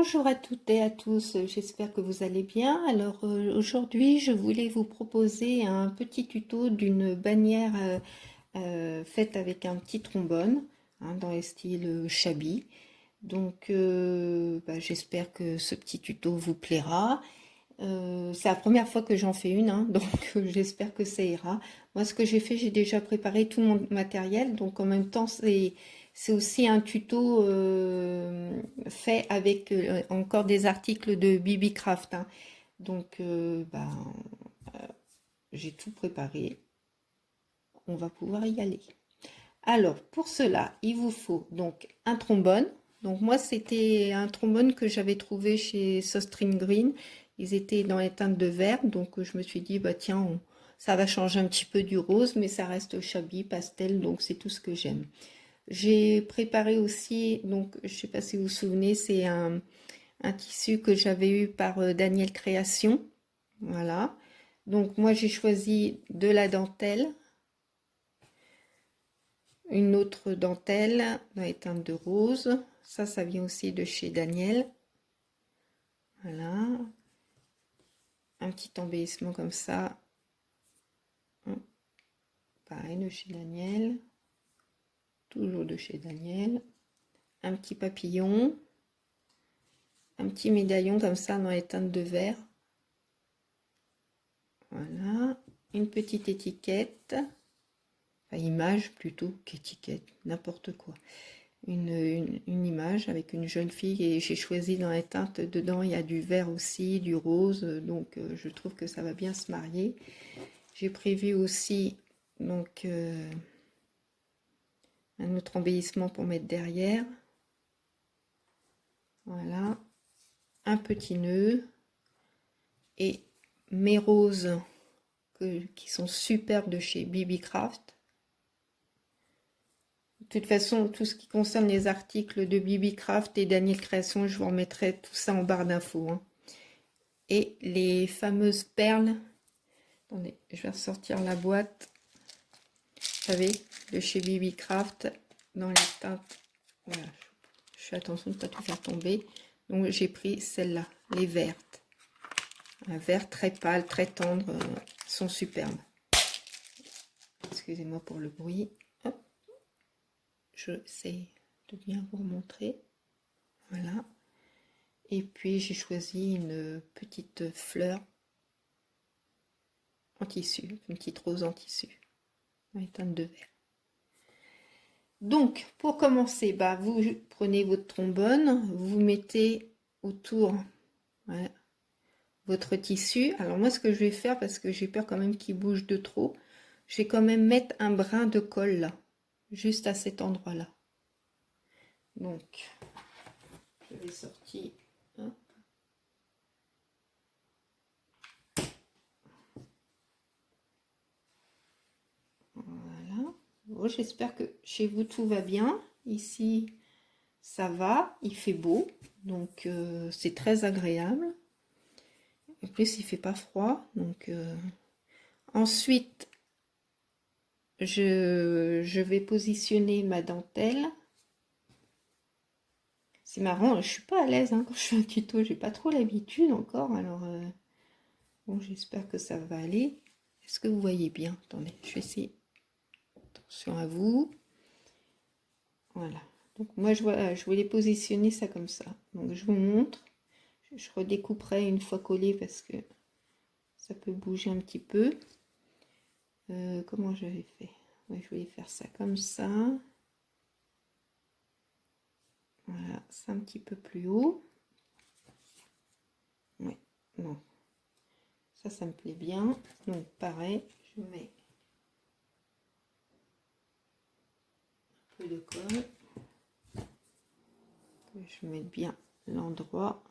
Bonjour à toutes et à tous, j'espère que vous allez bien. Alors aujourd'hui, je voulais vous proposer un petit tuto d'une bannière faite avec un petit trombone, hein, dans les styles shabby. Donc j'espère que ce petit tuto vous plaira. C'est la première fois que j'en fais une, hein, donc j'espère que ça ira. Moi, ce que j'ai fait, j'ai déjà préparé tout mon matériel, donc en même temps, c'est aussi un tuto fait avec encore des articles de Bibi Craft, hein. Donc, j'ai tout préparé. On va pouvoir y aller. Alors, pour cela, il vous faut donc un trombone. Donc moi, c'était un trombone que j'avais trouvé chez Sostring Green. Ils étaient dans les teintes de vert, donc je me suis dit, bah tiens, ça va changer un petit peu du rose, mais ça reste shabby, pastel, donc c'est tout ce que j'aime. J'ai préparé aussi, donc je sais pas si vous vous souvenez, c'est un tissu que j'avais eu par Daniel Création. Voilà. Donc moi, j'ai choisi de la dentelle. Une autre dentelle dans les teintes de rose. Ça vient aussi de chez Daniel. Voilà. Un petit embellissement comme ça. Pareil de chez Daniel. Toujours de chez Daniel. Un petit papillon. Un petit médaillon comme ça dans les teintes de vert. Voilà. Une petite étiquette. Enfin, image plutôt qu'étiquette. N'importe quoi. Une image avec une jeune fille et j'ai choisi dans les teintes, dedans il y a du vert aussi, du rose, donc je trouve que ça va bien se marier. J'ai prévu aussi donc un autre embellissement pour mettre derrière. Voilà, un petit nœud et mes roses qui sont superbes de chez Bibi Craft. De toute façon, tout ce qui concerne les articles de Bibi Craft et Daniel Création, je vous remettrai tout ça en barre d'infos, hein. Et les fameuses perles. Attendez, je vais ressortir la boîte. Vous savez, de chez Bibi Craft, dans les teintes. Voilà, je fais attention de ne pas tout faire tomber. Donc j'ai pris celle-là, les vertes. Un vert très pâle, très tendre, sont superbes. Excusez-moi pour le bruit. Hop. Je sais de bien vous montrer. Voilà. Et puis j'ai choisi une petite fleur en tissu, une petite rose en tissu, dans les teintes de vert. Donc, pour commencer, vous prenez votre trombone, vous mettez autour, voilà, votre tissu. Alors moi, ce que je vais faire, parce que j'ai peur quand même qu'il bouge de trop, je vais quand même mettre un brin de colle là, juste à cet endroit-là. Donc, je vais sortir. Hein. Voilà. Bon, j'espère que chez vous tout va bien. Ici, ça va, il fait beau, donc c'est très agréable. En plus, il fait pas froid, donc ensuite, je vais positionner ma dentelle. C'est marrant, je suis pas à l'aise, hein, quand je fais un tuto, j'ai pas trop l'habitude encore, alors bon, j'espère que ça va aller. Est-ce que vous voyez bien? Attendez, je vais essayer. Attention à vous. Voilà. Donc moi, je voulais positionner ça comme ça. Donc je vous montre. Je redécouperai une fois collé parce que ça peut bouger un petit peu. Comment j'avais fait? Ouais, je voulais faire ça comme ça. Voilà, c'est un petit peu plus haut. Ouais, non. Ça me plaît bien. Donc pareil, je mets un peu de colle. Que je mette bien l'endroit.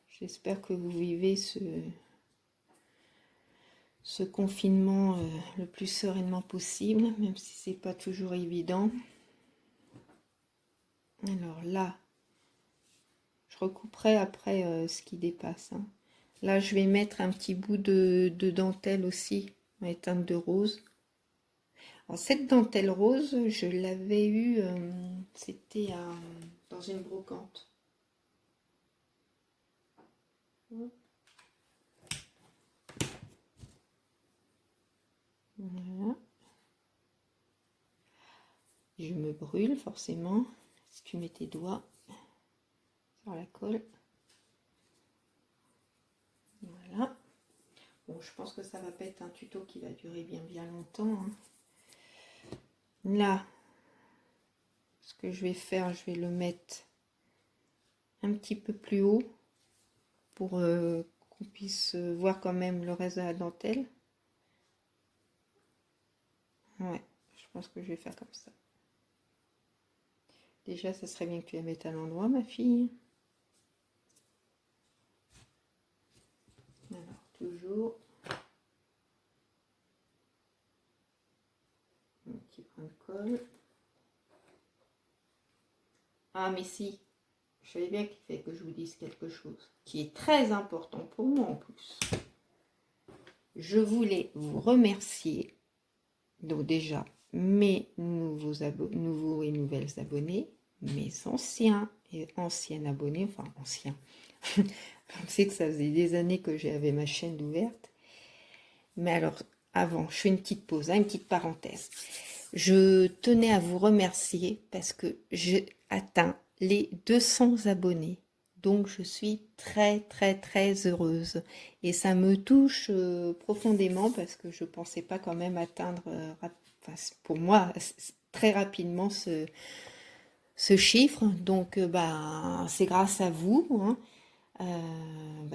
J'espère que vous vivez ce confinement le plus sereinement possible, même si c'est pas toujours évident. Alors là, je recouperai après ce qui dépasse, hein. Là, je vais mettre un petit bout de dentelle aussi, en teintes de rose. Alors, cette dentelle rose, je l'avais eue, c'était dans une brocante. Voilà. Je me brûle forcément. Si tu mets tes doigts sur la colle. Voilà. Bon, je pense que ça va pas être un tuto qui va durer bien longtemps, hein. Là, ce que je vais faire, je vais le mettre un petit peu plus haut pour qu'on puisse voir quand même le reste de la dentelle. Ouais, je pense que je vais faire comme ça. Déjà, ça serait bien que tu la mettes à l'endroit, ma fille. Alors, toujours un petit point de colle. Ah, mais si, je savais bien qu'il fallait que je vous dise quelque chose qui est très important pour moi en plus. Je voulais vous remercier, donc déjà, mes nouveaux et nouvelles abonnés, mes anciens et anciennes abonnés, enfin anciens. Je sais que ça faisait des années que j'avais ma chaîne ouverte. Mais alors, avant, je fais une petite pause, hein, une petite parenthèse. Je tenais à vous remercier parce que j'ai atteint les 200 abonnés. Donc, je suis très heureuse. Et ça me touche profondément parce que je ne pensais pas quand même atteindre, pour moi, très rapidement ce chiffre. Donc, c'est grâce à vous, hein.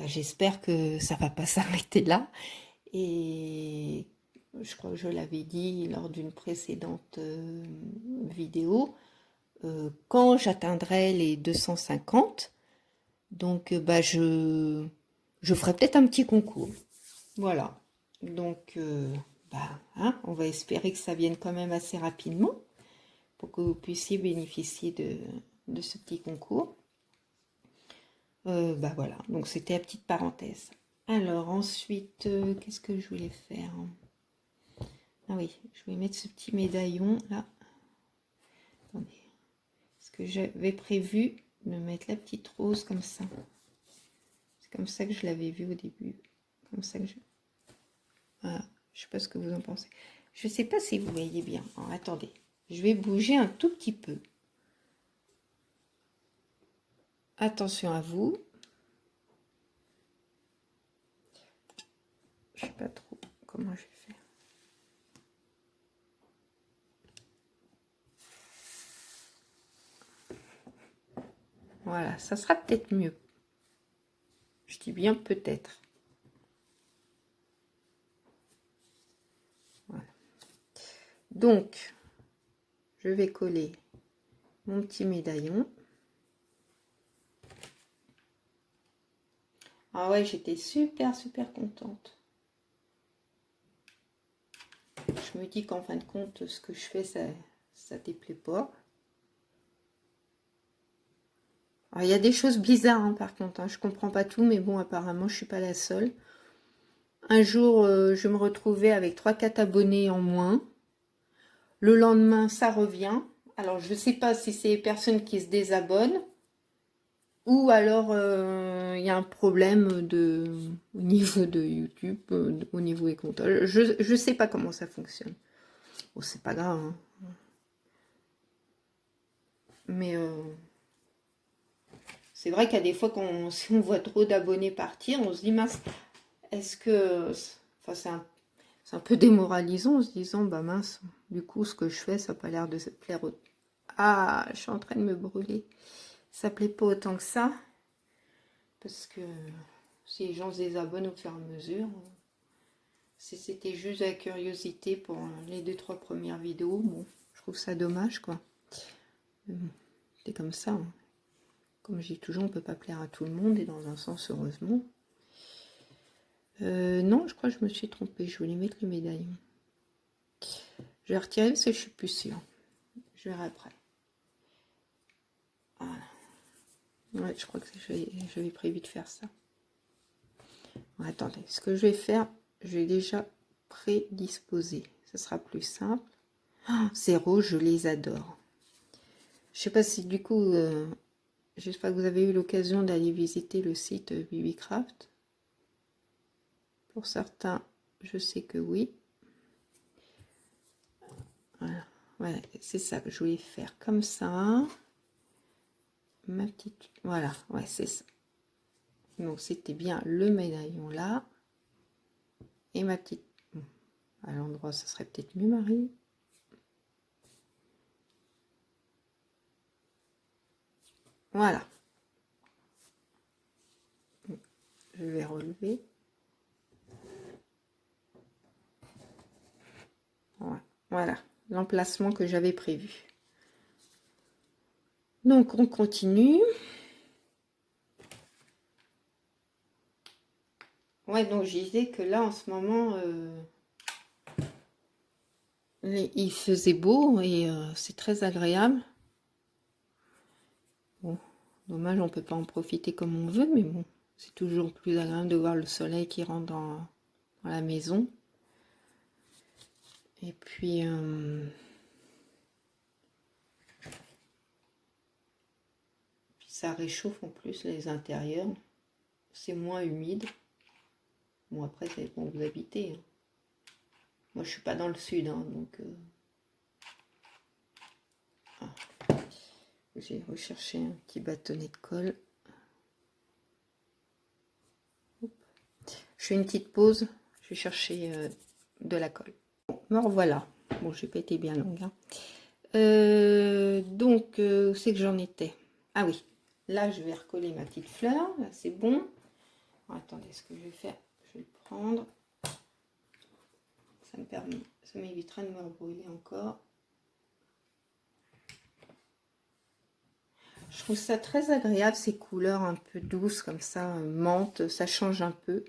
J'espère que ça ne va pas s'arrêter là. Et je crois que je l'avais dit lors d'une précédente vidéo, quand j'atteindrai les 250, donc je ferai peut-être un petit concours. Voilà. Donc, hein, on va espérer que ça vienne quand même assez rapidement pour que vous puissiez bénéficier de ce petit concours. Voilà, donc c'était la petite parenthèse. Alors ensuite, qu'est-ce que je voulais faire? Ah oui, je vais mettre ce petit médaillon là. Attendez. Parce que j'avais prévu de mettre la petite rose comme ça. C'est comme ça que je l'avais vu au début. Comme ça que je... Voilà. Je sais pas ce que vous en pensez. Je sais pas si vous voyez bien. Alors, attendez. Je vais bouger un tout petit peu. Attention à vous. Je sais pas trop comment je vais faire. Voilà, ça sera peut-être mieux. Je dis bien peut-être. Voilà. Donc, je vais coller mon petit médaillon. Ah ouais, j'étais super contente. Je me dis qu'en fin de compte, ce que je fais, ça déplaît pas. Alors, il y a des choses bizarres, hein, par contre, hein. Je comprends pas tout, mais bon, apparemment, je suis pas la seule. Un jour, je me retrouvais avec 3-4 abonnés en moins. Le lendemain, ça revient. Alors, je ne sais pas si c'est les personnes qui se désabonnent ou alors il y a un problème au niveau de YouTube, au niveau des comptes. Je ne sais pas comment ça fonctionne. Bon, c'est pas grave, hein. Mais c'est vrai qu'il y a des fois, si on voit trop d'abonnés partir, on se dit, mince, est-ce que... Enfin, c'est un peu démoralisant en se disant, bah mince, du coup, ce que je fais, ça n'a pas l'air de se plaire. Ah, je suis en train de me brûler. Ça plaît pas autant que ça. Parce que si les gens se désabonnent au fur et à mesure, si c'était juste la curiosité pour les 2-3 premières vidéos, bon, je trouve ça dommage, quoi. C'est comme ça, hein. Comme je dis toujours, on ne peut pas plaire à tout le monde, et dans un sens, heureusement. Non, je crois que je me suis trompée. Je voulais mettre le médaillon. Je vais retirer parce que je suis plus sûre. Je verrai après. Voilà. Ouais, je crois que j'avais prévu de faire ça. Bon, attendez, ce que je vais faire, je vais déjà prédisposer. Ce sera plus simple. Oh, ces roses, je les adore. Je sais pas si du coup, j'espère que vous avez eu l'occasion d'aller visiter le site Bibicraft. Pour certains, je sais que oui. Voilà, ouais, c'est ça que je voulais faire comme ça. Ma petite, voilà, ouais, c'est ça. Donc c'était bien le médaillon là. Et ma petite, à l'endroit, ça serait peut-être mieux, Marie. Voilà. Je vais relever. Voilà, l'emplacement que j'avais prévu. Donc on continue. Ouais, donc je disais que là en ce moment, il faisait beau et c'est très agréable. Bon, dommage, on peut pas en profiter comme on veut, mais bon, c'est toujours plus agréable de voir le soleil qui rentre dans la maison. Et puis, ça réchauffe en plus les intérieurs. C'est moins humide. Bon, après, ça dépend où vous habitez. Hein. Moi, je suis pas dans le sud, hein, donc... J'ai recherché un petit bâtonnet de colle. Hop. Je fais une petite pause. Je vais chercher de la colle. Bon, me revoilà. Bon, j'ai pas été bien longue. Hein. Donc, c'est que j'en étais. Ah oui, là, je vais recoller ma petite fleur. Là, c'est bon. Alors, attendez, ce que je vais faire, je vais le prendre. Ça m'évitera de me rebrûler encore. Je trouve ça très agréable, ces couleurs un peu douces comme ça, menthe, ça change un peu.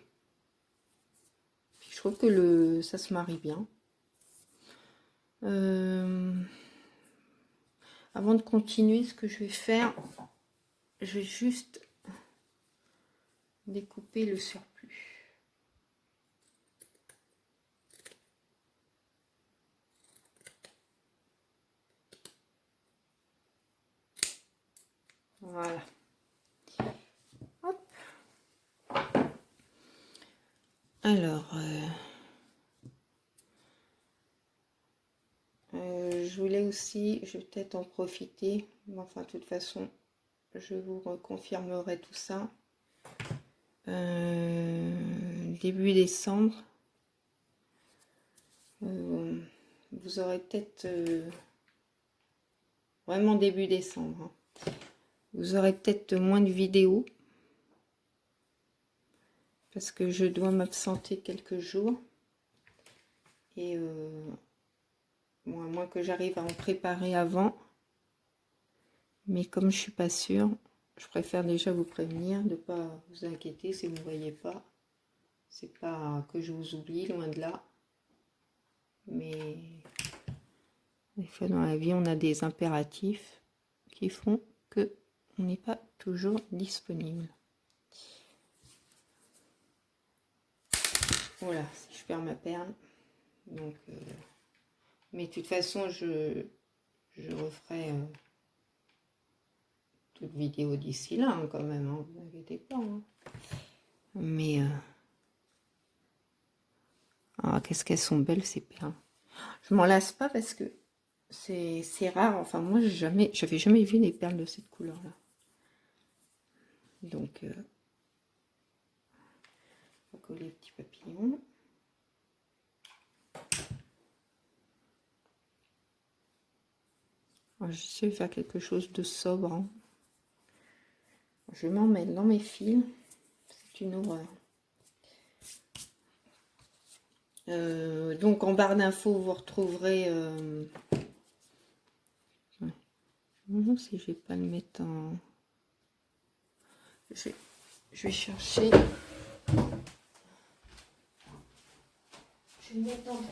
Je trouve que ça se marie bien. Avant de continuer, ce que je vais faire, je vais juste découper le surplus. Voilà. Hop. Alors, je voulais aussi, je vais peut-être en profiter, mais enfin, de toute façon, je vous reconfirmerai tout ça. Début décembre, vous aurez peut-être, vraiment début décembre, hein, vous aurez peut-être moins de vidéos, parce que je dois m'absenter quelques jours, et bon, à moins que j'arrive à en préparer avant, mais comme je suis pas sûre, je préfère déjà vous prévenir, de ne pas vous inquiéter si vous ne voyez pas. C'est pas que je vous oublie, loin de là. Mais des fois dans la vie, on a des impératifs qui font que on n'est pas toujours disponible. Voilà, si je perds ma perle. Donc, mais de toute façon, je referai toute vidéo d'ici là, hein, quand même, hein, vous inquiétez pas. Hein. Mais ah, qu'est-ce qu'elles sont belles ces perles. Je m'en lasse pas parce que c'est rare. Enfin, moi, j'avais jamais vu des perles de cette couleur-là. Donc, on va coller les petits papillons. J'essaie de faire quelque chose de sobre. Hein. Je m'en mêle dans mes fils. C'est une horreur. Donc en barre d'infos, vous retrouverez... Ouais. Non, si je vais pas le mettre en... Je vais chercher... Je vais le mettre en 3D.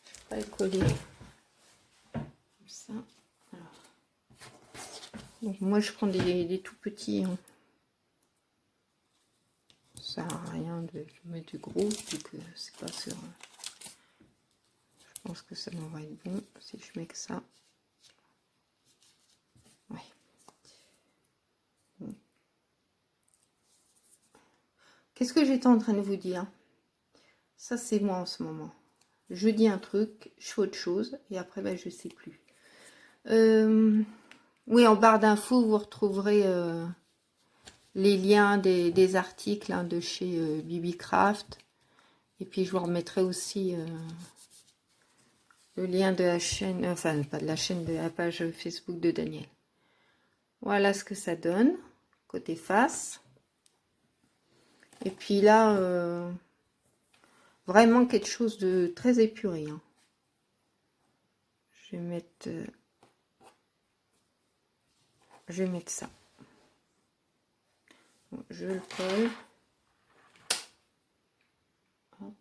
Je vais pas le coller. Comme ça. Alors. Donc moi je prends des tout petits... Hein. Ça sert à rien de mettre du gros, vu que c'est pas sûr. Je pense que ça devrait être bon si je mets que ça. Ouais. Bon. Qu'est-ce que j'étais en train de vous dire? Ça, c'est moi en ce moment. Je dis un truc, je fais autre chose, et après, ben, je sais plus. Oui, en barre d'infos, vous retrouverez les liens des articles hein, de chez Bibicraft. Et puis, je vous remettrai aussi le lien de la chaîne, enfin, pas de la chaîne, de la page Facebook de Daniel. Voilà ce que ça donne, côté face. Et puis là, vraiment quelque chose de très épuré. Hein. Je vais mettre ça. Bon, je le colle. Hop.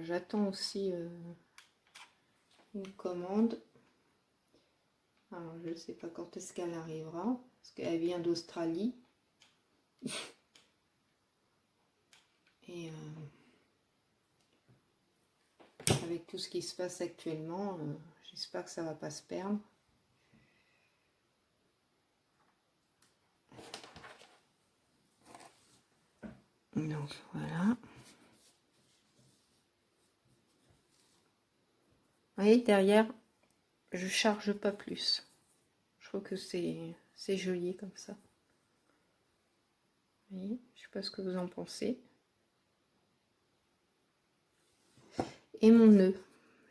J'attends aussi une commande. Alors, je ne sais pas quand est-ce qu'elle arrivera, parce qu'elle vient d'Australie. Et avec tout ce qui se passe actuellement, j'espère que ça ne va pas se perdre. Donc voilà. Vous voyez, derrière, je charge pas plus. Je trouve que c'est joli comme ça. Vous voyez, je sais pas ce que vous en pensez. Et mon nœud,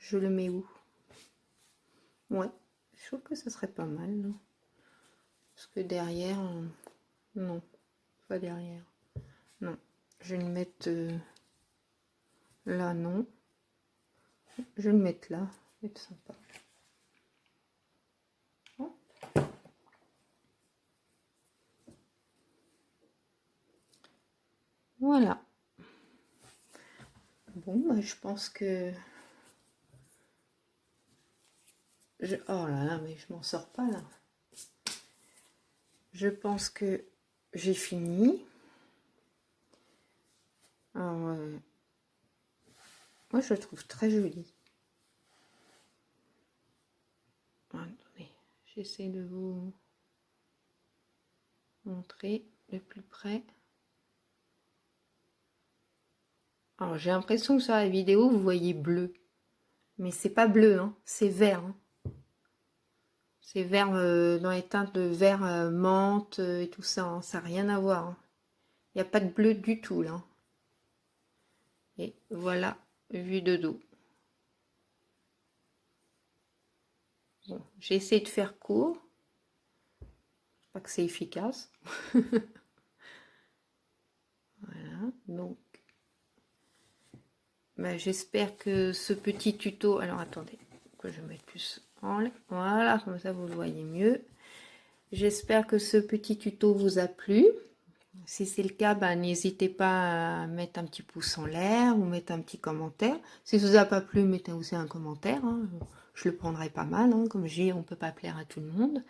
je le mets où? Ouais, je trouve que ça serait pas mal, non? Parce que derrière, non, pas derrière. Non, je vais le mettre là, non. Je vais le mettre là, ça va être sympa. Hop. Voilà. Bon, bah, je pense que... Oh là là, mais je m'en sors pas là. Je pense que j'ai fini. Alors, moi je le trouve très joli. Attendez, j'essaie de vous montrer de plus près. Alors j'ai l'impression que sur la vidéo vous voyez bleu, mais c'est pas bleu, hein, c'est vert. Hein. C'est vert dans les teintes de vert menthe et tout ça, hein, ça n'a rien à voir. Hein. Il n'y a pas de bleu du tout là. Et voilà, vue de dos. Bon, j'ai essayé de faire court. Pas que c'est efficace. Voilà, donc ben, j'espère que ce petit tuto, alors attendez, que je mette plus en l'air. Voilà, comme ça vous le voyez mieux. J'espère que ce petit tuto vous a plu. Si c'est le cas, ben, n'hésitez pas à mettre un petit pouce en l'air ou mettre un petit commentaire. Si ça vous a pas plu, mettez aussi un commentaire. Hein. Je le prendrai pas mal. Hein. Comme je dis, on ne peut pas plaire à tout le monde.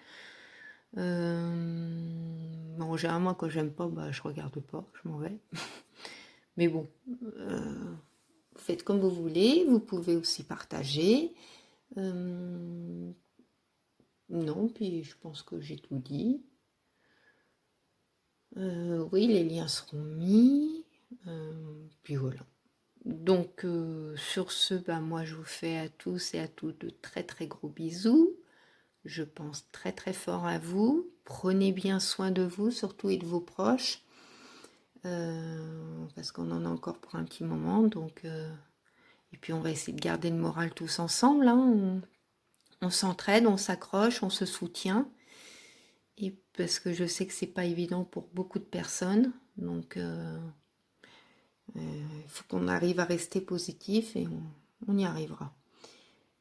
Bon, généralement, quand j'aime pas, bah, je regarde pas, je m'en vais. Mais bon, faites comme vous voulez. Vous pouvez aussi partager. Non, puis je pense que j'ai tout dit. Oui, les liens seront mis. Puis voilà. Donc, sur ce, bah, moi, je vous fais à tous et à toutes de très très gros bisous. Je pense très très fort à vous. Prenez bien soin de vous, surtout et de vos proches. Parce qu'on en a encore pour un petit moment. Donc, et puis, on va essayer de garder le moral tous ensemble. Hein. On s'entraide, on s'accroche, on se soutient. Et parce que je sais que c'est pas évident pour beaucoup de personnes. Donc, il faut qu'on arrive à rester positif et on y arrivera.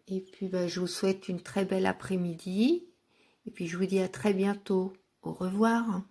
Et puis, bah, je vous souhaite une très belle après-midi. Et puis, je vous dis à très bientôt. Au revoir.